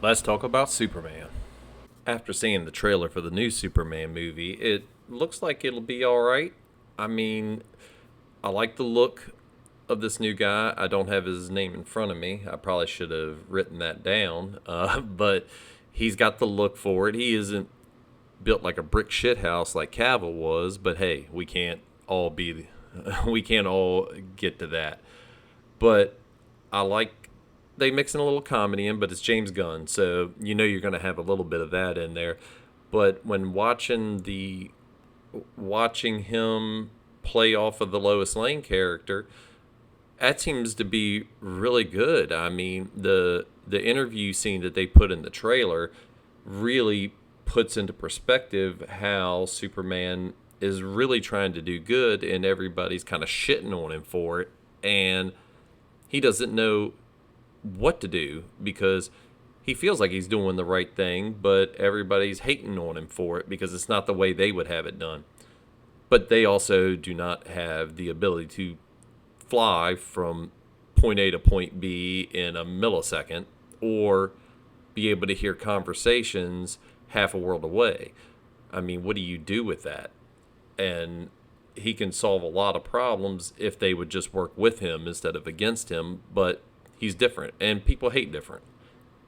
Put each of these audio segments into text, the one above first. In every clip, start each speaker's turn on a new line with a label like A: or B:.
A: Let's talk about Superman. After seeing the trailer for the new Superman movie, it looks like it'll be alright. I mean, I like the look of this new guy. I don't have his name in front of me. I probably should have written that down. But he's got the look for it. He isn't built like a brick shit house like Cavill was, but hey, we can't all be we can't all get to that. But I like they mix in a little comedy in, but it's James Gunn, so you know you're going to have a little bit of that in there. But when watching him play off of the Lois Lane character, that seems to be really good. I mean, the interview scene that they put in the trailer really puts into perspective how Superman is really trying to do good and everybody's kind of shitting on him for it, and he doesn't know what to do because he feels like he's doing the right thing, but everybody's hating on him for it because it's not the way they would have it done. But they also do not have the ability to fly from point A to point B in a millisecond or be able to hear conversations half a world away. I mean, what do you do with that? And he can solve a lot of problems if they would just work with him instead of against him, but he's different and people hate different.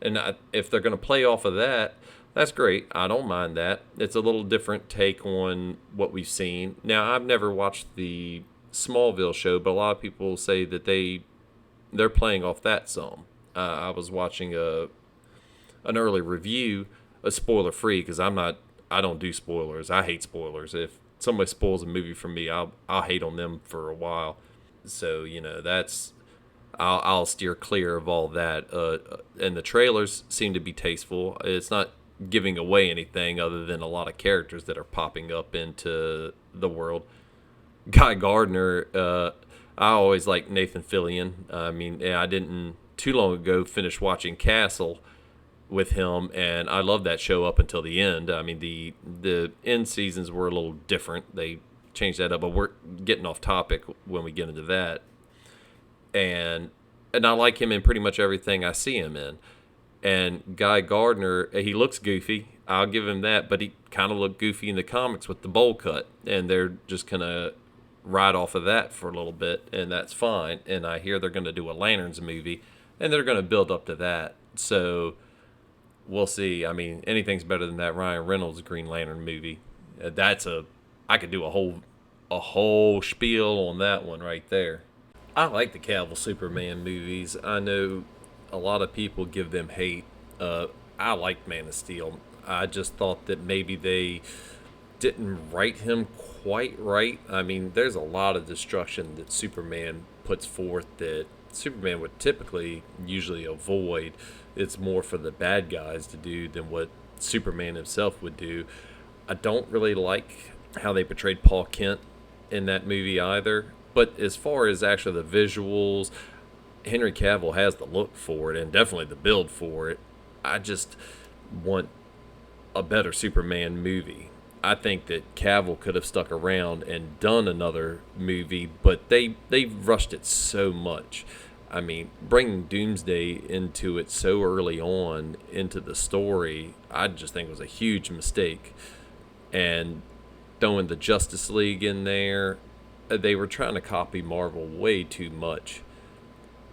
A: And if they're going to play off of that, that's great. I don't mind that. It's a little different take on what we've seen. Now, I've never watched the Smallville show, but a lot of people say that they're playing off that some. I was watching an early review, a spoiler free, because I don't do spoilers. I hate spoilers. If somebody spoils a movie for me, I'll hate on them for a while. So that's I'll steer clear of all that. And the trailers seem to be tasteful. It's not giving away anything other than a lot of characters that are popping up into the world. Guy Gardner, I always like Nathan Fillion. I mean, yeah, I didn't too long ago finish watching Castle with him, and I loved that show up until the end. I mean, the end seasons were a little different. They changed that up, but we're getting off topic when we get into that. And I like him in pretty much everything I see him in. And Guy Gardner, he looks goofy. I'll give him that, but he kind of looked goofy in the comics with the bowl cut, and they're just gonna ride off of that for a little bit, and that's fine. And I hear they're gonna do a Lanterns movie, and they're gonna build up to that. So we'll see. I mean, anything's better than that Ryan Reynolds Green Lantern movie. I could do a whole spiel on that one right there. I like the Cavill Superman movies. I know a lot of people give them hate. I liked Man of Steel. I just thought that maybe they didn't write him quite right. I mean, there's a lot of destruction that Superman puts forth that Superman would typically usually avoid. It's more for the bad guys to do than what Superman himself would do. I don't really like how they portrayed Paul Kent in that movie either. But as far as actually the visuals, Henry Cavill has the look for it and definitely the build for it. I just want a better Superman movie. I think that Cavill could have stuck around and done another movie, but they rushed it so much. I mean, bringing Doomsday into it so early on into the story, I just think was a huge mistake. And throwing the Justice League in there, they were trying to copy Marvel way too much.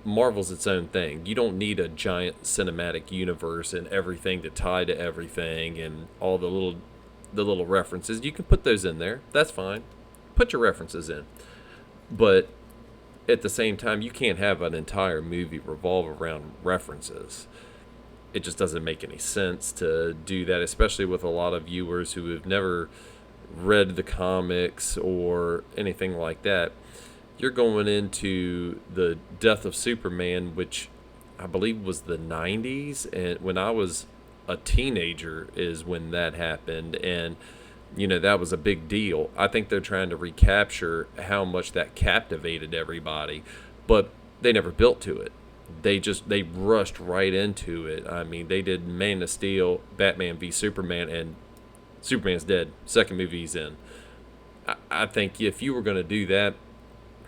A: Marvel's its own thing. You don't need a giant cinematic universe and everything to tie to everything and all the little references. You can put those in there. That's fine. Put your references in. But at the same time, you can't have an entire movie revolve around references. It just doesn't make any sense to do that, especially with a lot of viewers who have never read the comics or anything like that. You're going into the death of Superman, which I believe was the 90s, and when I was a teenager is when that happened, and that was a big deal. I think they're trying to recapture how much that captivated everybody, but they never built to it. They rushed right into it. I mean, they did Man of Steel, Batman v Superman, and Superman's dead. Second movie he's in. I think if you were going to do that,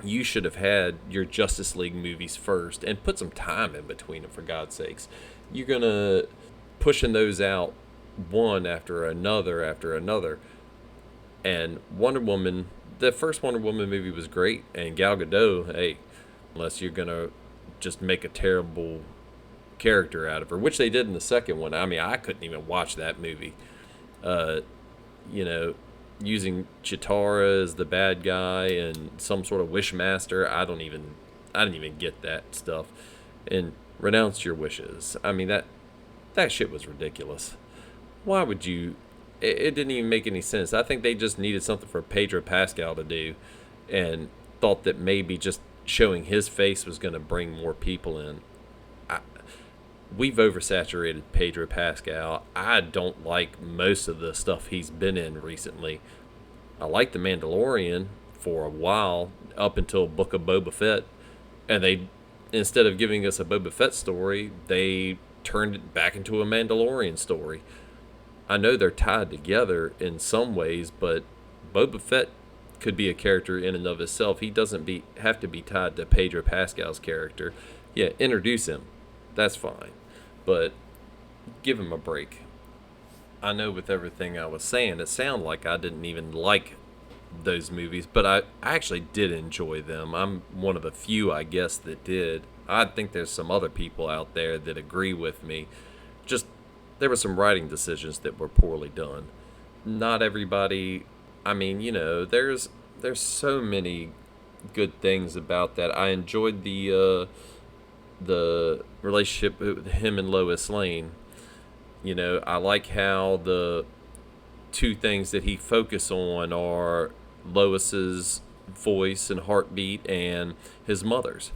A: you should have had your Justice League movies first and put some time in between them, for God's sakes. You're going to pushing those out one after another. And Wonder Woman, the first Wonder Woman movie was great, and Gal Gadot, hey, unless you're gonna just make a terrible character out of her, which they did in the second one. I mean, I couldn't even watch that movie. Uh, you know, using Chitara as the bad guy and some sort of wishmaster. I didn't even get that stuff. And renounce your wishes. I mean, that shit was ridiculous. Why would you? It didn't even make any sense. I think they just needed something for Pedro Pascal to do, and thought that maybe just showing his face was going to bring more people in. I, we've oversaturated Pedro Pascal. I don't like most of the stuff he's been in recently. I liked The Mandalorian for a while, up until Book of Boba Fett, and they, instead of giving us a Boba Fett story, they turned it back into a Mandalorian story. I know they're tied together in some ways, but Boba Fett could be a character in and of itself. He doesn't have to be tied to Pedro Pascal's character. Yeah, introduce him. That's fine. But give him a break. I know with everything I was saying, it sounded like I didn't even like those movies, but I actually did enjoy them. I'm one of the few, I guess, that did. I think there's some other people out there that agree with me. Just, there were some writing decisions that were poorly done. Not everybody, I mean, there's so many good things about that. I enjoyed the relationship with him and Lois Lane. I like how the two things that he focus on are Lois's voice and heartbeat and his mother's.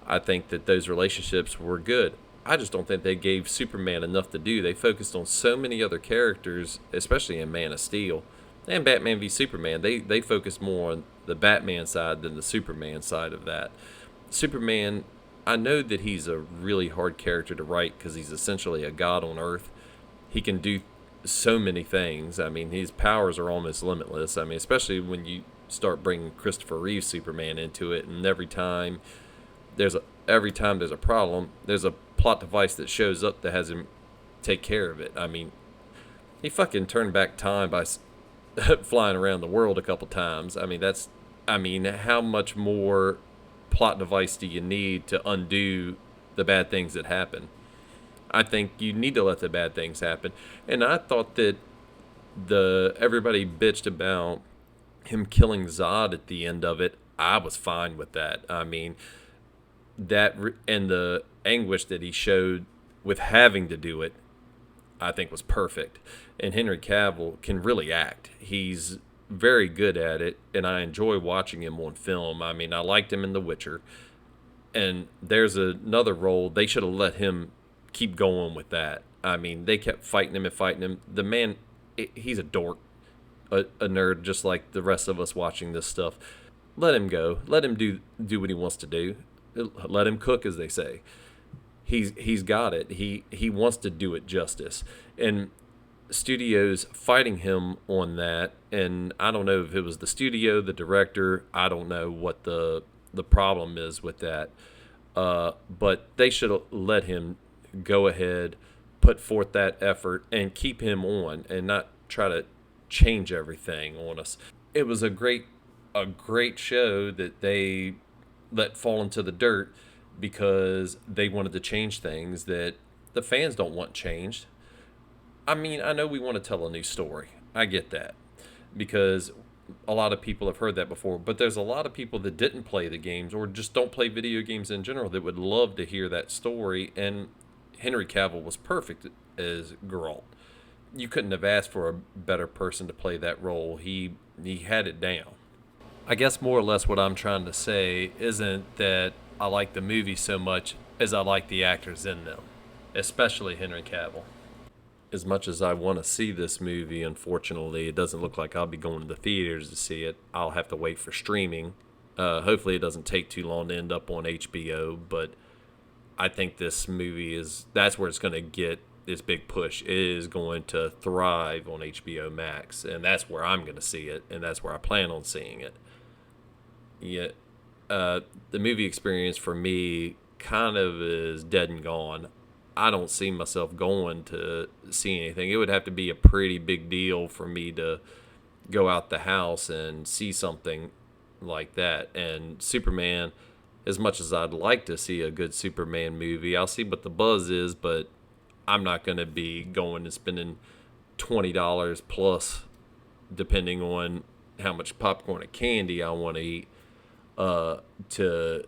A: I think that those relationships were good. I just don't think they gave Superman enough to do. They focused on so many other characters, especially in Man of Steel and Batman v Superman. They focused more on the Batman side than the Superman side of that. Superman, I know that he's a really hard character to write because he's essentially a god on Earth. He can do so many things. I mean, his powers are almost limitless. I mean, especially when you start bringing Christopher Reeve Superman into it, and every time there's a problem, there's a plot device that shows up that has him take care of it. I mean, he fucking turned back time by flying around the world a couple times. I mean, how much more plot device do you need to undo the bad things that happen? I think you need to let the bad things happen. And I thought that everybody bitched about him killing Zod at the end of it. I was fine with that. I mean, and the anguish that he showed with having to do it, I think was perfect. And Henry Cavill can really act. He's very good at it, and I enjoy watching him on film. I mean, I liked him in The Witcher. And there's another role. They should have let him keep going with that. I mean, they kept fighting him and fighting him. The man, he's a dork, a nerd, just like the rest of us watching this stuff. Let him go. Let him do what he wants to do. Let him cook, as they say. He's got it. He wants to do it justice. And studios fighting him on that. And I don't know if it was the studio, the director. I don't know what the problem is with that. But they should have let him go ahead, put forth that effort, and keep him on, and not try to change everything on us. It was a great show that they let fall into the dirt because they wanted to change things that the fans don't want changed. I mean, I know we want to tell a new story. I get that because a lot of people have heard that before, but there's a lot of people that didn't play the games or just don't play video games in general that would love to hear that story. And Henry Cavill was perfect as Geralt. You couldn't have asked for a better person to play that role. He had it down. I guess more or less what I'm trying to say isn't that I like the movie so much as I like the actors in them, especially Henry Cavill. As much as I want to see this movie, unfortunately, it doesn't look like I'll be going to the theaters to see it. I'll have to wait for streaming. Hopefully it doesn't take too long to end up on HBO, but I think this movie that's where it's going to get this big push. It is going to thrive on HBO Max, and that's where I'm going to see it, and that's where I plan on seeing it. Yet, the movie experience for me kind of is dead and gone. I don't see myself going to see anything. It would have to be a pretty big deal for me to go out the house and see something like that. And Superman, as much as I'd like to see a good Superman movie, I'll see what the buzz is, but I'm not going to be going and spending $20 plus, depending on how much popcorn and candy I want to eat, to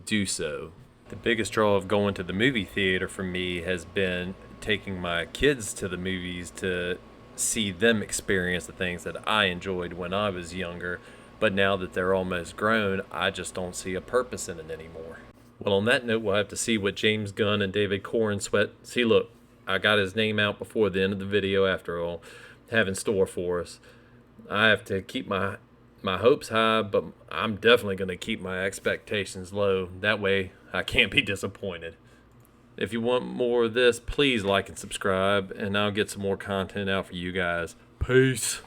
A: do so. The biggest draw of going to the movie theater for me has been taking my kids to the movies to see them experience the things that I enjoyed when I was younger. But now that they're almost grown, I just don't see a purpose in it anymore. Well, on that note, we'll have to see what James Gunn and David Corenswet, see, look, I got his name out before the end of the video after all, have in store for us. I have to keep my hopes high, but I'm definitely going to keep my expectations low. That way, I can't be disappointed. If you want more of this, please like and subscribe, and I'll get some more content out for you guys. Peace.